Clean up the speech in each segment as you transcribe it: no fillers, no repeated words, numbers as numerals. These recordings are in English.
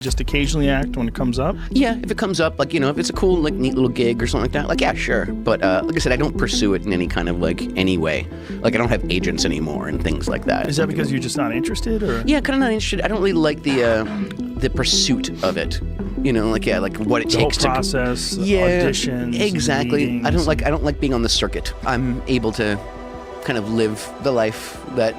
Just occasionally act when it comes up? Yeah, if it comes up, like, if it's a cool, like, neat little gig or something like that, like, yeah, sure. But like I said, I don't pursue it in any kind of, like, any way. Like, I don't have agents anymore and things like that. Is that because you're just not interested, or? Yeah, kind of not interested. I don't really like the pursuit of it. Like what it takes to... The whole process, auditions, exactly. meetings. I don't like being on the circuit. I'm able to kind of live the life that,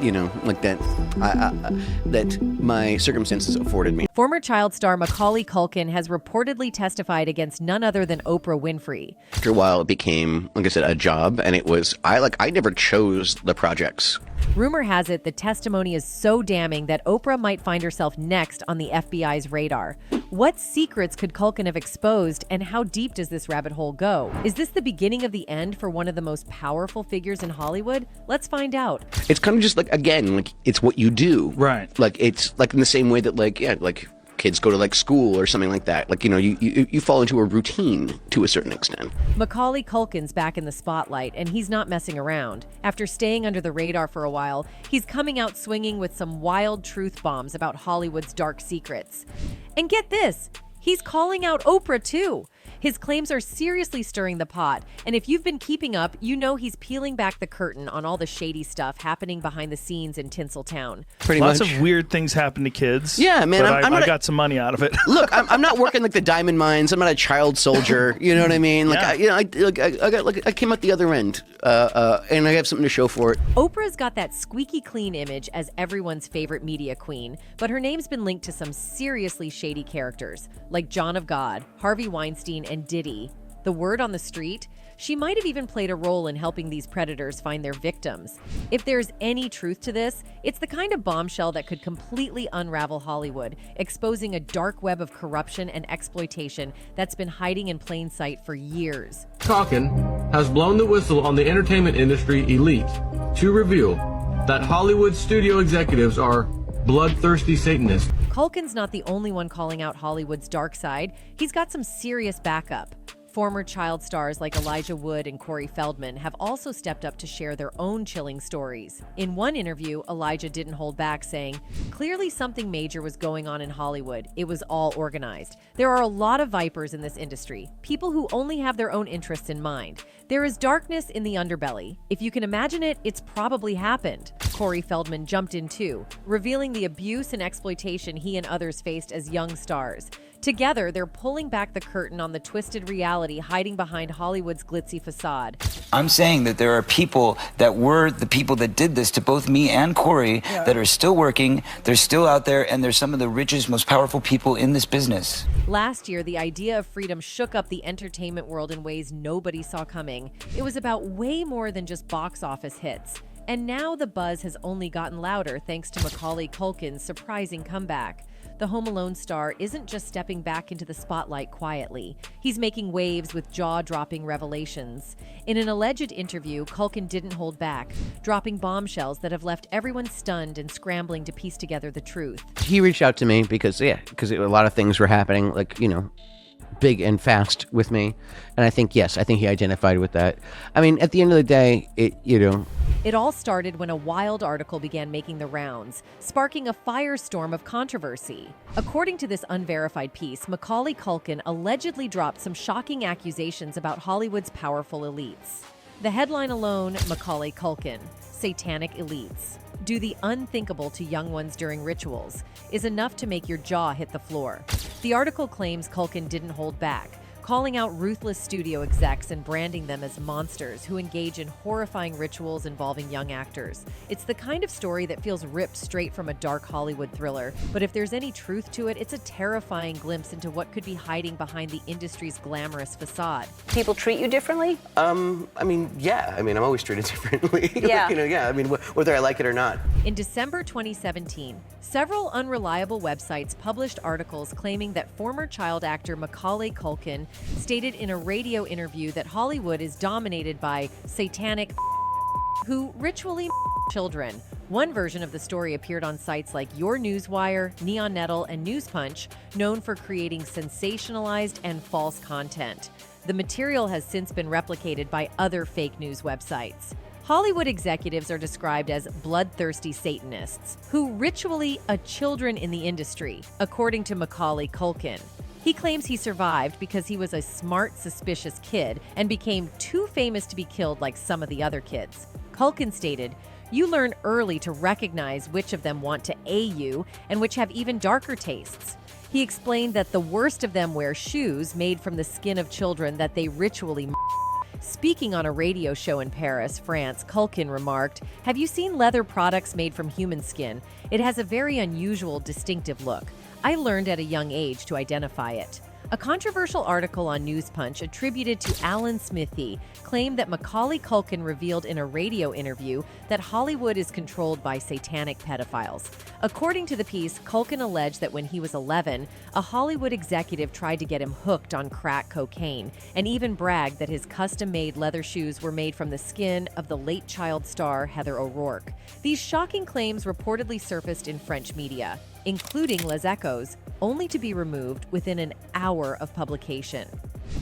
that my circumstances afforded me. Former child star Macaulay Culkin has reportedly testified against none other than Oprah Winfrey. After a while, it became, like I said, a job, and it was, I never chose the projects. Rumor has it the testimony is so damning that Oprah might find herself next on the FBI's radar. What secrets could Culkin have exposed, and how deep does this rabbit hole go? Is this the beginning of the end for one of the most powerful figures in Hollywood? Let's find out. It's kind of just like, again, like, it's what you do. Right. Like, it's like in the same way that, like kids go to, like, school or something like that. Like, you fall into a routine to a certain extent. Macaulay Culkin's back in the spotlight, and he's not messing around. After staying under the radar for a while, he's coming out swinging with some wild truth bombs about Hollywood's dark secrets. And get this, he's calling out Oprah too. His claims are seriously stirring the pot, and if you've been keeping up, you know he's peeling back the curtain on all the shady stuff happening behind the scenes in Tinseltown. Lots of weird things happen to kids. Yeah, man, but I got some money out of it. Look, I'm not working like the diamond mines. I'm not a child soldier. You know what I mean? Like, yeah. I came out the other end, and I have something to show for it. Oprah's got that squeaky clean image as everyone's favorite media queen, but her name's been linked to some seriously shady characters, like John of God, Harvey Weinstein, and Diddy. The word on the street? She might have even played a role in helping these predators find their victims. If there's any truth to this, it's the kind of bombshell that could completely unravel Hollywood, exposing a dark web of corruption and exploitation that's been hiding in plain sight for years. Culkin has blown the whistle on the entertainment industry elite to reveal that Hollywood studio executives are bloodthirsty Satanists. Culkin's not the only one calling out Hollywood's dark side. He's got some serious backup. Former child stars like Elijah Wood and Corey Feldman have also stepped up to share their own chilling stories. In one interview, Elijah didn't hold back, saying, "Clearly something major was going on in Hollywood. It was all organized. There are a lot of vipers in this industry, people who only have their own interests in mind. There is darkness in the underbelly. If you can imagine it, it's probably happened." Corey Feldman jumped in too, revealing the abuse and exploitation he and others faced as young stars. Together, they're pulling back the curtain on the twisted reality hiding behind Hollywood's glitzy facade. I'm saying that there are people that were the people that did this to both me and Corey that are still working, they're still out there, and they're some of the richest, most powerful people in this business. Last year, the idea of freedom shook up the entertainment world in ways nobody saw coming. It was about way more than just box office hits. And now the buzz has only gotten louder thanks to Macaulay Culkin's surprising comeback. The Home Alone star isn't just stepping back into the spotlight quietly. He's making waves with jaw-dropping revelations. In an alleged interview, Culkin didn't hold back, dropping bombshells that have left everyone stunned and scrambling to piece together the truth. He reached out to me because a lot of things were happening, big and fast with me. And I think he identified with that. I mean, at the end of the day, It all started when a wild article began making the rounds, sparking a firestorm of controversy. According to this unverified piece, Macaulay Culkin allegedly dropped some shocking accusations about Hollywood's powerful elites. The headline alone, Macaulay Culkin, Satanic Elites, do the unthinkable to young ones during rituals, is enough to make your jaw hit the floor. The article claims Culkin didn't hold back, calling out ruthless studio execs and branding them as monsters who engage in horrifying rituals involving young actors. It's the kind of story that feels ripped straight from a dark Hollywood thriller, but if there's any truth to it, it's a terrifying glimpse into what could be hiding behind the industry's glamorous facade. People treat you differently? I'm always treated differently. Yeah. Whether I like it or not. In December 2017, several unreliable websites published articles claiming that former child actor Macaulay Culkin stated in a radio interview that Hollywood is dominated by satanic who ritually children. One version of the story appeared on sites like Your Newswire, Neon Nettle, and News Punch, known for creating sensationalized and false content. The material has since been replicated by other fake news websites. Hollywood executives are described as bloodthirsty Satanists who ritually children in the industry, according to Macaulay Culkin. He claims he survived because he was a smart, suspicious kid and became too famous to be killed like some of the other kids. Culkin stated, "You learn early to recognize which of them want to A you and which have even darker tastes." He explained that the worst of them wear shoes made from the skin of children that they ritually Speaking on a radio show in Paris, France, Culkin remarked, "Have you seen leather products made from human skin? It has a very unusual, distinctive look. I learned at a young age to identify it." A controversial article on News Punch attributed to Alan Smithy claimed that Macaulay Culkin revealed in a radio interview that Hollywood is controlled by satanic pedophiles. According to the piece, Culkin alleged that when he was 11, a Hollywood executive tried to get him hooked on crack cocaine and even bragged that his custom-made leather shoes were made from the skin of the late child star Heather O'Rourke. These shocking claims reportedly surfaced in French media, including Les Echos, only to be removed within an hour of publication.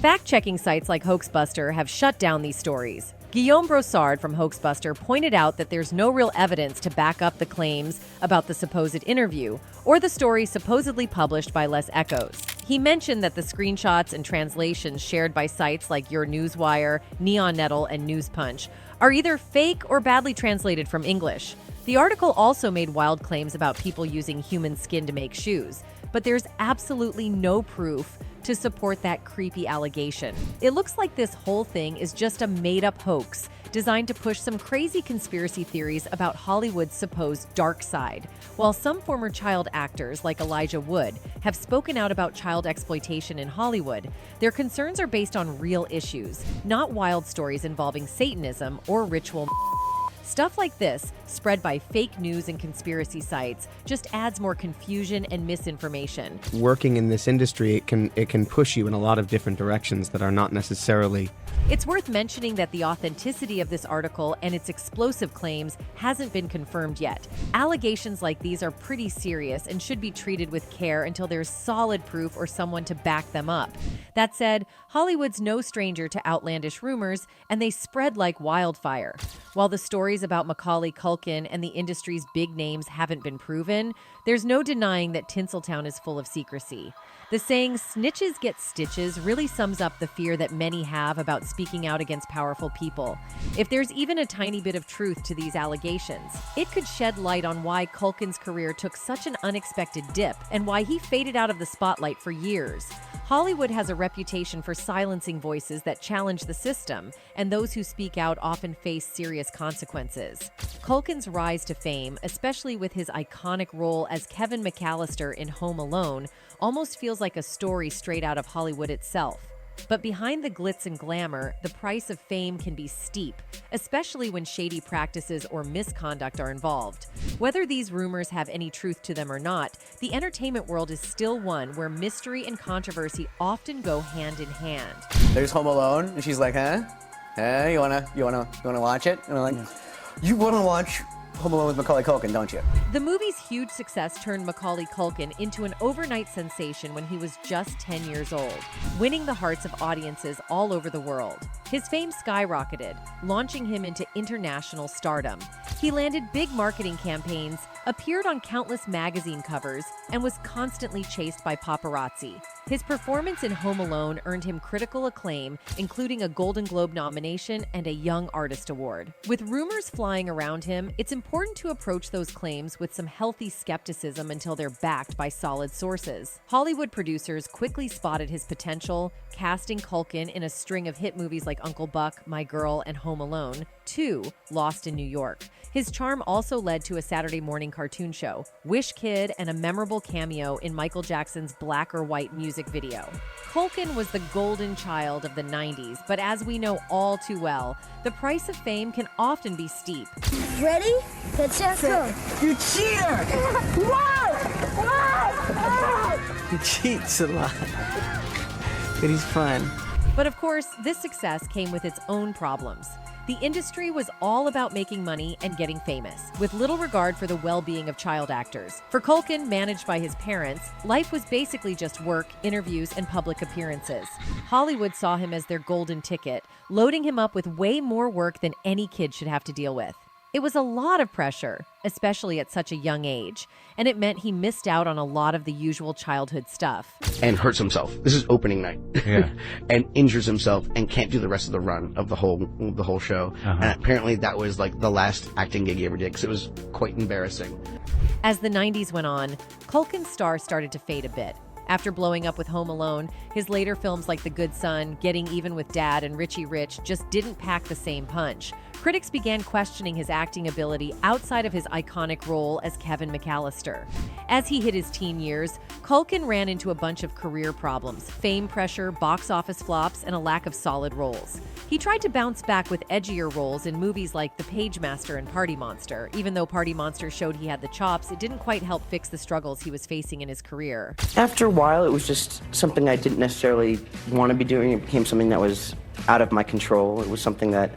Fact-checking sites like Hoaxbuster have shut down these stories. Guillaume Brossard from Hoaxbuster pointed out that there's no real evidence to back up the claims about the supposed interview or the story supposedly published by Les Echos. He mentioned that the screenshots and translations shared by sites like Your Newswire, Neon Nettle, and News Punch are either fake or badly translated from English. The article also made wild claims about people using human skin to make shoes, but there's absolutely no proof to support that creepy allegation. It looks like this whole thing is just a made-up hoax designed to push some crazy conspiracy theories about Hollywood's supposed dark side. While some former child actors, like Elijah Wood, have spoken out about child exploitation in Hollywood, their concerns are based on real issues, not wild stories involving Satanism or ritual. Stuff like this, spread by fake news and conspiracy sites, just adds more confusion and misinformation. Working in this industry, it can push you in a lot of different directions that are not necessarily. It's worth mentioning that the authenticity of this article and its explosive claims hasn't been confirmed yet. Allegations like these are pretty serious and should be treated with care until there's solid proof or someone to back them up. That said, Hollywood's no stranger to outlandish rumors, and they spread like wildfire. While the stories about Macaulay Culkin and the industry's big names haven't been proven, there's no denying that Tinseltown is full of secrecy. The saying, "snitches get stitches," really sums up the fear that many have about speaking out against powerful people. If there's even a tiny bit of truth to these allegations, it could shed light on why Culkin's career took such an unexpected dip and why he faded out of the spotlight for years. Hollywood has a reputation for silencing voices that challenge the system, and those who speak out often face serious consequences. Culkin's rise to fame, especially with his iconic role as Kevin McAllister in Home Alone, almost feels like a story straight out of Hollywood itself. But behind the glitz and glamour, the price of fame can be steep, especially when shady practices or misconduct are involved. Whether these rumors have any truth to them or not, the entertainment world is still one where mystery and controversy often go hand in hand. There's Home Alone, and she's like, huh? Hey, you wanna watch it? And I'm like, you wanna watch Home Alone with Macaulay Culkin, don't you? The movie's huge success turned Macaulay Culkin into an overnight sensation when he was just 10 years old, winning the hearts of audiences all over the world. His fame skyrocketed, launching him into international stardom. He landed big marketing campaigns, appeared on countless magazine covers, and was constantly chased by paparazzi. His performance in Home Alone earned him critical acclaim, including a Golden Globe nomination and a Young Artist Award. With rumors flying around him, it's important to approach those claims with some healthy skepticism until they're backed by solid sources. Hollywood producers quickly spotted his potential, casting Culkin in a string of hit movies like Uncle Buck, My Girl, and Home Alone, 2, Lost in New York. His charm also led to a Saturday morning cartoon show, Wish Kid, and a memorable cameo in Michael Jackson's Black or White music video. Culkin was the golden child of the 90s, but as we know all too well, the price of fame can often be steep. Ready? Get set, go. You cheater! He cheats a lot. But he's fun. But of course, this success came with its own problems. The industry was all about making money and getting famous, with little regard for the well-being of child actors. For Culkin, managed by his parents, life was basically just work, interviews, and public appearances. Hollywood saw him as their golden ticket, loading him up with way more work than any kid should have to deal with. It was a lot of pressure, especially at such a young age, and it meant he missed out on a lot of the usual childhood stuff. And hurts himself. This is opening night. Yeah. And injures himself and can't do the rest of the run of the whole show. And apparently that was like the last acting gig he ever did, because it was quite embarrassing. As the 90s went on, Culkin's star started to fade a bit. After blowing up with Home Alone, his later films like The Good Son, Getting Even with Dad, and Richie Rich just didn't pack the same punch. Critics began questioning his acting ability outside of his iconic role as Kevin McAllister. As he hit his teen years, Culkin ran into a bunch of career problems, fame pressure, box office flops, and a lack of solid roles. He tried to bounce back with edgier roles in movies like The Pagemaster and Party Monster. Even though Party Monster showed he had the chops, it didn't quite help fix the struggles he was facing in his career. After a while, it was just something I didn't necessarily want to be doing. It became something that was out of my control. It was something I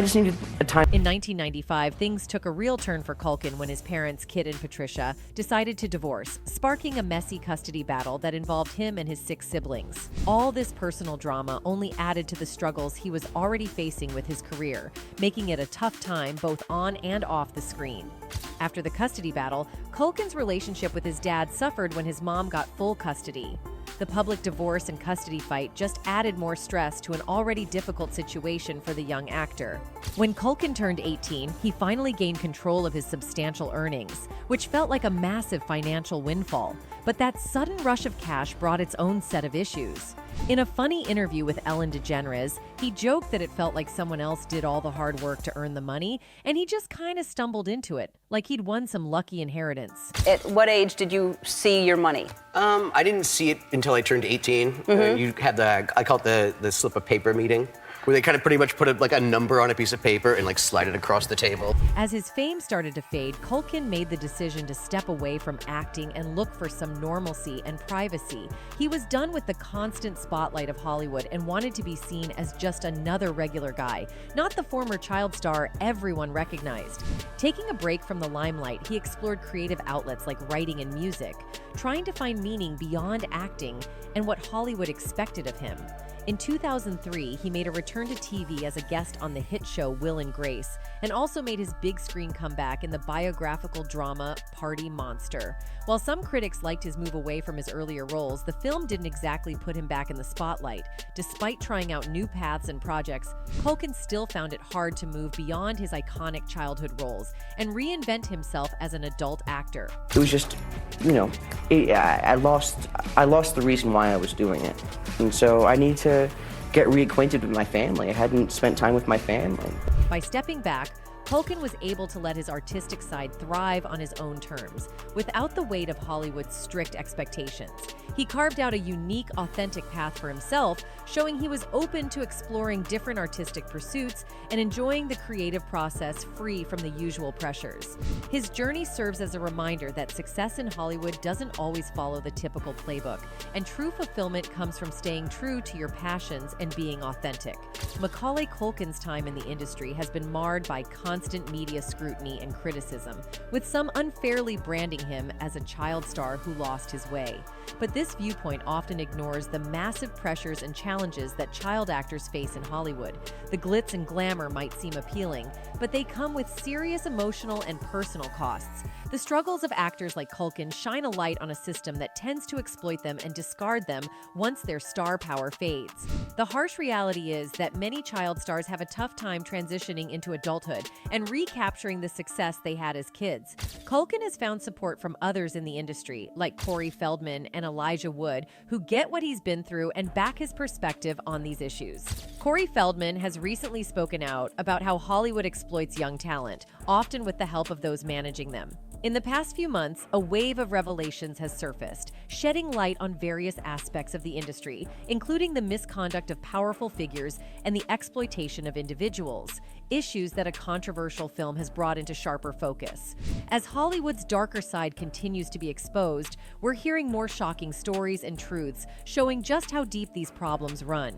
just needed a time. In 1995, things took a real turn for Culkin when his parents, Kit and Patricia, decided to divorce, sparking a messy custody battle that involved him and his 6 siblings. All this personal drama only added to the struggles he was already facing with his career, making it a tough time both on and off the screen. After the custody battle, Culkin's relationship with his dad suffered when his mom got full custody. The public divorce and custody fight just added more stress to an already difficult situation for the young actor. When Culkin turned 18, he finally gained control of his substantial earnings, which felt like a massive financial windfall. But that sudden rush of cash brought its own set of issues. In a funny interview with Ellen DeGeneres, he joked that it felt like someone else did all the hard work to earn the money, and he just kind of stumbled into it, like he'd won some lucky inheritance. At what age did you see your money? I didn't see it until I turned 18. You had I call it the slip of paper meeting, where they kind of pretty much put a number on a piece of paper and slide it across the table. As his fame started to fade, Culkin made the decision to step away from acting and look for some normalcy and privacy. He was done with the constant spotlight of Hollywood and wanted to be seen as just another regular guy, not the former child star everyone recognized. Taking a break from the limelight, he explored creative outlets like writing and music, trying to find meaning beyond acting and what Hollywood expected of him. In 2003, he made a return to TV as a guest on the hit show Will and Grace, and also made his big screen comeback in the biographical drama Party Monster. While some critics liked his move away from his earlier roles, the film didn't exactly put him back in the spotlight. Despite trying out new paths and projects, Culkin still found it hard to move beyond his iconic childhood roles and reinvent himself as an adult actor. It was just, I lost the reason why I was doing it. And so I need to get reacquainted with my family. I hadn't spent time with my family. By stepping back, Culkin was able to let his artistic side thrive on his own terms, without the weight of Hollywood's strict expectations. He carved out a unique, authentic path for himself, showing he was open to exploring different artistic pursuits and enjoying the creative process free from the usual pressures. His journey serves as a reminder that success in Hollywood doesn't always follow the typical playbook, and true fulfillment comes from staying true to your passions and being authentic. Macaulay Culkin's time in the industry has been marred by constant media scrutiny and criticism, with some unfairly branding him as a child star who lost his way. But this viewpoint often ignores the massive pressures and challenges that child actors face in Hollywood. The glitz and glamour might seem appealing, but they come with serious emotional and personal costs. The struggles of actors like Culkin shine a light on a system that tends to exploit them and discard them once their star power fades. The harsh reality is that many child stars have a tough time transitioning into adulthood and recapturing the success they had as kids. Culkin has found support from others in the industry, like Corey Feldman and Elijah Wood, who get what he's been through and back his perspective on these issues. Corey Feldman has recently spoken out about how Hollywood exploits young talent, often with the help of those managing them. In the past few months, a wave of revelations has surfaced, shedding light on various aspects of the industry, including the misconduct of powerful figures and the exploitation of individuals, issues that a controversial film has brought into sharper focus. As Hollywood's darker side continues to be exposed, we're hearing more shocking stories and truths showing just how deep these problems run.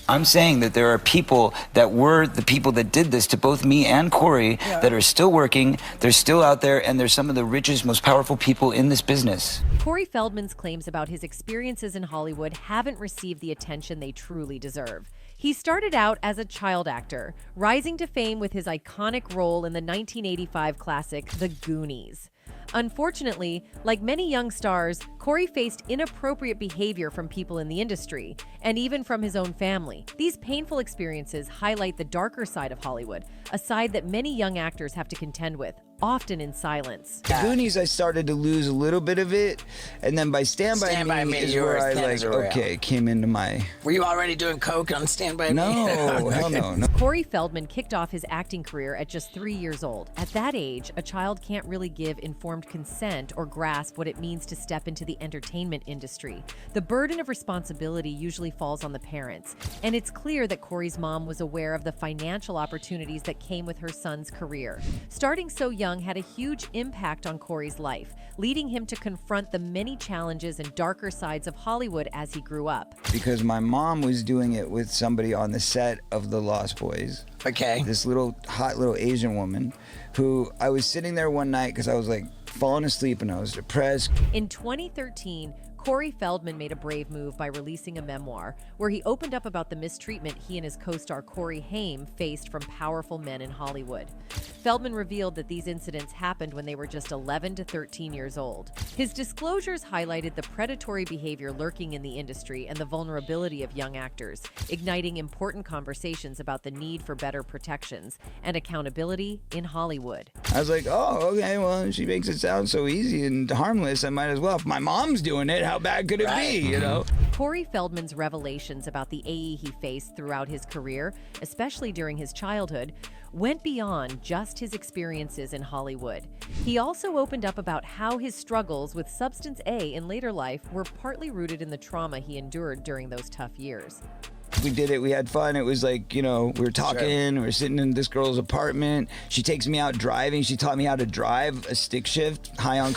I'm saying that there are people that were the people that did this to both me and Corey that are still working, they're still out there, and they're some of the richest, most powerful people in this business. Corey Feldman's claims about his experiences in Hollywood haven't received the attention they truly deserve. He started out as a child actor, rising to fame with his iconic role in the 1985 classic The Goonies. Unfortunately, like many young stars, Corey faced inappropriate behavior from people in the industry, and even from his own family. These painful experiences highlight the darker side of Hollywood, a side that many young actors have to contend with, often in silence. The Goonies, I started to lose a little bit of it, and then by Stand By Me is where I came into my... Were you already doing coke on Stand By Me? No, hell no. Corey Feldman kicked off his acting career at just 3 years old. At that age, a child can't really give informed consent or grasp what it means to step into the entertainment industry. The burden of responsibility usually falls on the parents, and it's clear that Corey's mom was aware of the financial opportunities that came with her son's career. Starting so young had a huge impact on Corey's life, leading him to confront the many challenges and darker sides of Hollywood as he grew up. Because my mom was doing it with somebody on the set of The Lost Boys. Okay. This hot little Asian woman who I was sitting there one night because I was like falling asleep and I was depressed. In 2013, Corey Feldman made a brave move by releasing a memoir where he opened up about the mistreatment he and his co-star Corey Haim faced from powerful men in Hollywood. Feldman revealed that these incidents happened when they were just 11 to 13 years old. His disclosures highlighted the predatory behavior lurking in the industry and the vulnerability of young actors, igniting important conversations about the need for better protections and accountability in Hollywood. I was like, oh, okay, well, she makes it sound so easy and harmless, I might as well. If my mom's doing it, how bad could it be, you know? Corey Feldman's revelations about the AE he faced throughout his career, especially during his childhood, went beyond just his experiences in Hollywood. He also opened up about how his struggles with substance A in later life were partly rooted in the trauma he endured during those tough years. We did it, we had fun. It was like, you know, we were talking, we were sitting in this girl's apartment. She takes me out driving. She taught me how to drive a stick shift high on.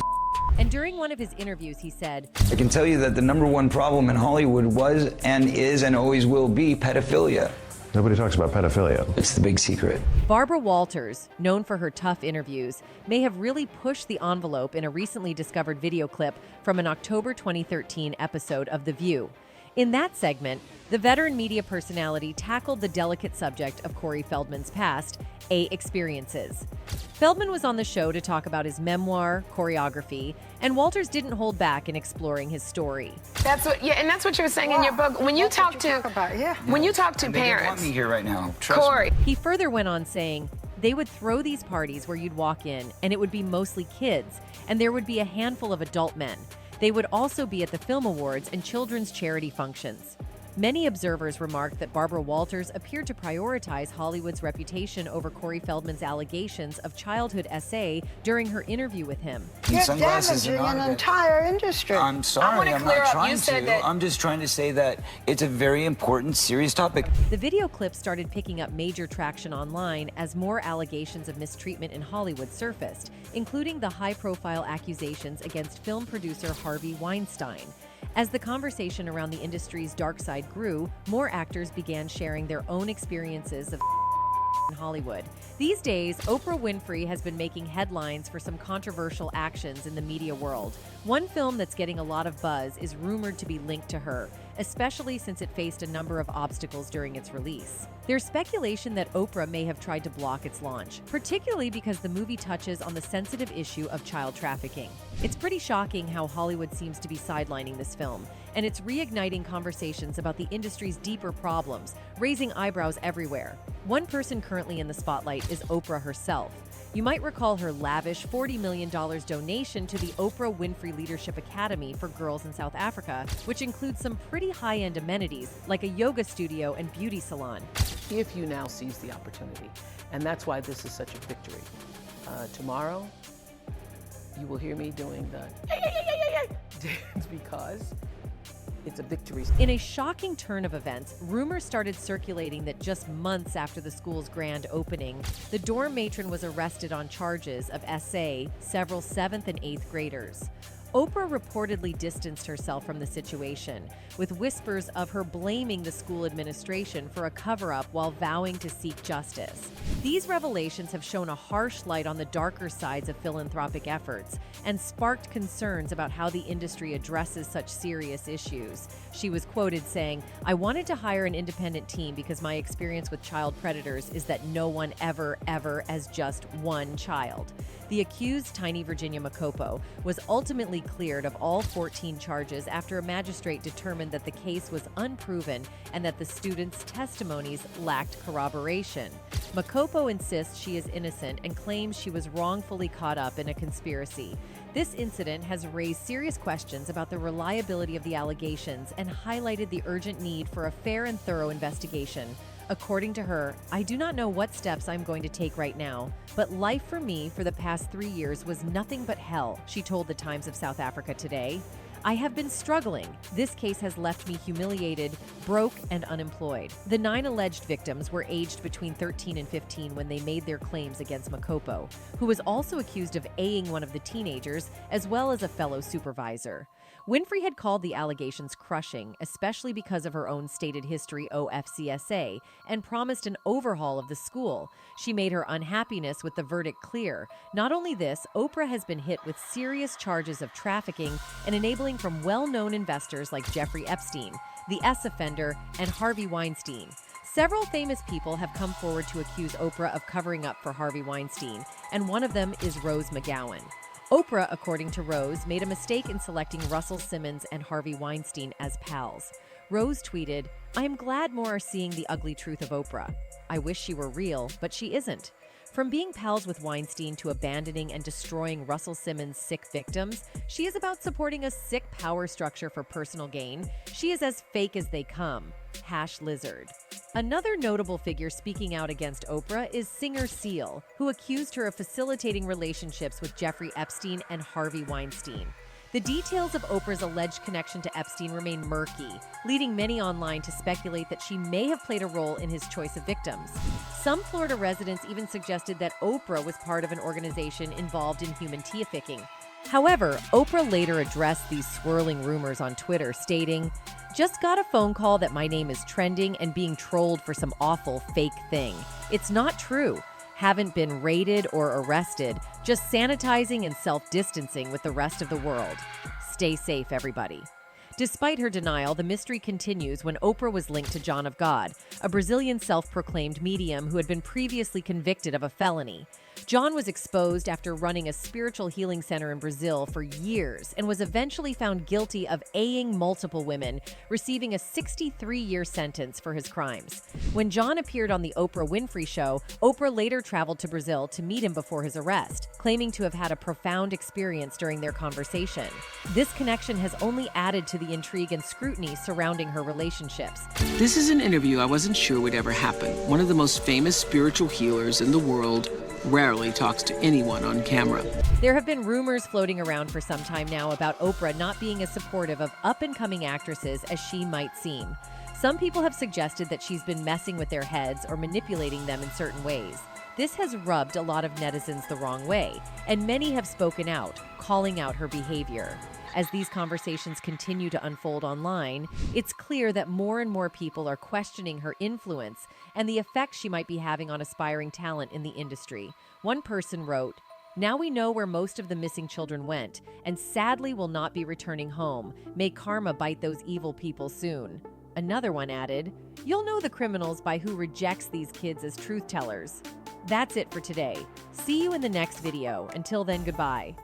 And during one of his interviews, he said, I can tell you that the #1 problem in Hollywood was and is and always will be pedophilia. Nobody talks about pedophilia. It's the big secret. Barbara Walters, known for her tough interviews, may have really pushed the envelope in a recently discovered video clip from an October 2013 episode of The View. In that segment, the veteran media personality tackled the delicate subject of Corey Feldman's past, A experiences. Feldman was on the show to talk about his memoir, choreography, and Walters didn't hold back in exploring his story. That's what, and that's what you were saying in your book. When you talk to, when you talk to They don't want parents, me here right now. Trust Corey. me. He further went on saying, they would throw these parties where you'd walk in, and it would be mostly kids, and there would be a handful of adult men. They would also be at the film awards and children's charity functions. Many observers remarked that Barbara Walters appeared to prioritize Hollywood's reputation over Corey Feldman's allegations of childhood SA during her interview with him. You're damaging an entire industry. I'm sorry, I'm clear not up. trying You said to. that- I'm just trying to say that it's a very important, serious topic. The video clip started picking up major traction online as more allegations of mistreatment in Hollywood surfaced, including the high-profile accusations against film producer Harvey Weinstein. As the conversation around the industry's dark side grew, more actors began sharing their own experiences of in Hollywood. These days, Oprah Winfrey has been making headlines for some controversial actions in the media world. One film that's getting a lot of buzz is rumored to be linked to her, especially since it faced a number of obstacles during its release. There's speculation that Oprah may have tried to block its launch, particularly because the movie touches on the sensitive issue of child trafficking. It's pretty shocking how Hollywood seems to be sidelining this film, and it's reigniting conversations about the industry's deeper problems, raising eyebrows everywhere. One person currently in the spotlight is Oprah herself. You might recall her lavish $40 million donation to the Oprah Winfrey Leadership Academy for girls in South Africa, which includes some pretty high-end amenities like a yoga studio and beauty salon. If you now seize the opportunity, and that's why this is such a victory. Tomorrow, you will hear me doing the dance because it's a victory. In a shocking turn of events, rumors started circulating that just months after the school's grand opening, the dorm matron was arrested on charges of SA several 7th and 8th graders. Oprah reportedly distanced herself from the situation, with whispers of her blaming the school administration for a cover-up while vowing to seek justice. These revelations have shown a harsh light on the darker sides of philanthropic efforts and sparked concerns about how the industry addresses such serious issues. She was quoted saying, "I wanted to hire an independent team because my experience with child predators is that no one ever as just one child." The accused, Tiny Virginia Macopo, was ultimately cleared of all 14 charges after a magistrate determined that the case was unproven and that the students' testimonies lacked corroboration. Macopo insists she is innocent and claims she was wrongfully caught up in a conspiracy. This incident has raised serious questions about the reliability of the allegations and highlighted the urgent need for a fair and thorough investigation. According to her, "I do not know what steps I'm going to take right now, but life for me for the past 3 years was nothing but hell," she told the Times of South Africa today. "I have been struggling. This case has left me humiliated, broke, and unemployed." The 9 alleged victims were aged between 13 and 15 when they made their claims against Macopo, who was also accused of A-ing one of the teenagers, as well as a fellow supervisor. Winfrey had called the allegations crushing, especially because of her own stated history OFCSA, and promised an overhaul of the school. She made her unhappiness with the verdict clear. Not only this, Oprah has been hit with serious charges of trafficking and enabling from well-known investors like Jeffrey Epstein, the S offender, and Harvey Weinstein. Several famous people have come forward to accuse Oprah of covering up for Harvey Weinstein, and one of them is Rose McGowan. Oprah, according to Rose, made a mistake in selecting Russell Simmons and Harvey Weinstein as pals. Rose tweeted, "I am glad more are seeing the ugly truth of Oprah. I wish she were real, but she isn't." From being pals with Weinstein to abandoning and destroying Russell Simmons' sick victims, she is about supporting a sick power structure for personal gain. She is as fake as they come. #Lizard. Another notable figure speaking out against Oprah is singer Seal, who accused her of facilitating relationships with Jeffrey Epstein and Harvey Weinstein. The details of Oprah's alleged connection to Epstein remain murky, leading many online to speculate that she may have played a role in his choice of victims. Some Florida residents even suggested that Oprah was part of an organization involved in human trafficking. However, Oprah later addressed these swirling rumors on Twitter, stating, "Just got a phone call that my name is trending and being trolled for some awful fake thing. It's not true. Haven't been raided or arrested, just sanitizing and self-distancing with the rest of the world. Stay safe, everybody." Despite her denial, the mystery continues when Oprah was linked to John of God, a Brazilian self-proclaimed medium who had been previously convicted of a felony. John was exposed after running a spiritual healing center in Brazil for years and was eventually found guilty of A-ing multiple women, receiving a 63-year sentence for his crimes. When John appeared on the Oprah Winfrey Show, Oprah later traveled to Brazil to meet him before his arrest, claiming to have had a profound experience during their conversation. This connection has only added to the intrigue and scrutiny surrounding her relationships. This is an interview I wasn't sure would ever happen. One of the most famous spiritual healers in the world rarely talks to anyone on camera. There have been rumors floating around for some time now about Oprah not being as supportive of up-and-coming actresses as she might seem. Some people have suggested that she's been messing with their heads or manipulating them in certain ways. This has rubbed a lot of netizens the wrong way, and many have spoken out, calling out her behavior. As these conversations continue to unfold online, it's clear that more and more people are questioning her influence and the effect she might be having on aspiring talent in the industry. One person wrote, "Now we know where most of the missing children went, and sadly will not be returning home. May karma bite those evil people soon." Another one added, "You'll know the criminals by who rejects these kids as truth tellers." That's it for today. See you in the next video. Until then, goodbye.